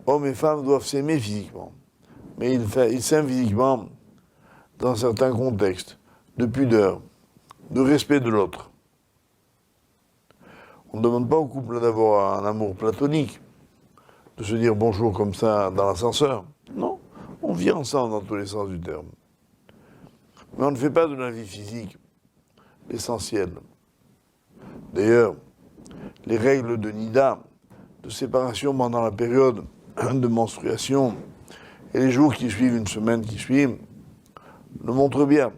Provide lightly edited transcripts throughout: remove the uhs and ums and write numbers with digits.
hommes et femmes doivent s'aimer physiquement. Mais ils s'aiment physiquement dans certains contextes de pudeur, de respect de l'autre. On ne demande pas au couple d'avoir un amour platonique, de se dire bonjour comme ça dans l'ascenseur. Non, on vit ensemble dans tous les sens du terme. Mais on ne fait pas de la vie physique l'essentiel. D'ailleurs, les règles de Nida, de séparation pendant la période de menstruation et les jours qui suivent, une semaine qui suit, le montrent bien.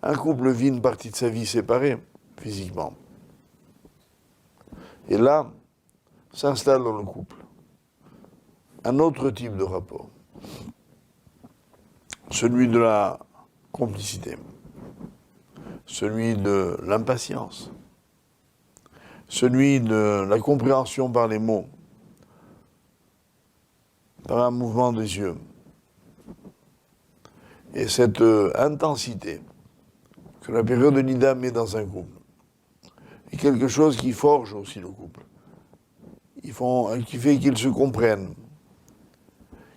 Un couple vit une partie de sa vie séparée, physiquement. Et là, s'installe dans le couple un autre type de rapport. Celui de la complicité. Celui de l'impatience. Celui de la compréhension par les mots. Par un mouvement des yeux. Et cette intensité que la période de Nida met dans un couple est quelque chose qui forge aussi le couple. Qui fait qu'ils se comprennent,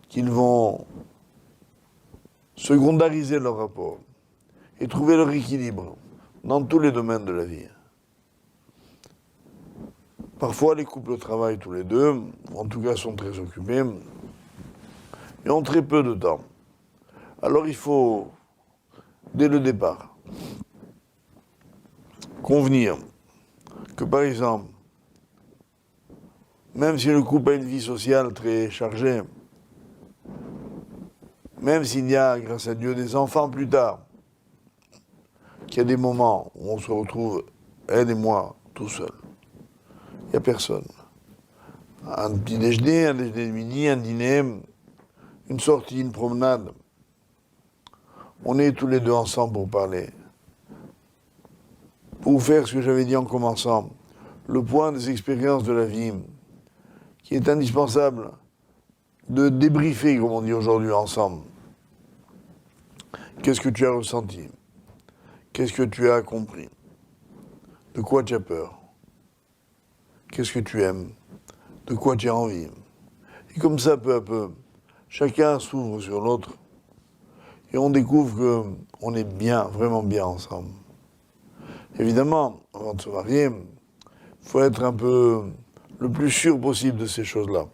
qu'ils vont secondariser leur rapport et trouver leur équilibre dans tous les domaines de la vie. Parfois, les couples travaillent tous les deux, ou en tout cas sont très occupés, et ont très peu de temps. Alors il faut, dès le départ, convenir que, par exemple, même si le couple a une vie sociale très chargée, même s'il y a, grâce à Dieu, des enfants plus tard, qu'il y a des moments où on se retrouve, elle et moi, tout seuls. Il n'y a personne. Un petit déjeuner, un déjeuner de midi, un dîner, une sortie, une promenade. On est tous les deux ensemble pour parler. Pour faire ce que j'avais dit en commençant, le point des expériences de la vie, qui est indispensable de débriefer, comme on dit aujourd'hui, ensemble. Qu'est-ce que tu as ressenti? Qu'est-ce que tu as compris? De quoi tu as peur? Qu'est-ce que tu aimes? De quoi tu as envie? Et comme ça, peu à peu, chacun s'ouvre sur l'autre et on découvre qu'on est bien, vraiment bien ensemble. Évidemment, avant de se marier, il faut être un peu le plus sûr possible de ces choses-là.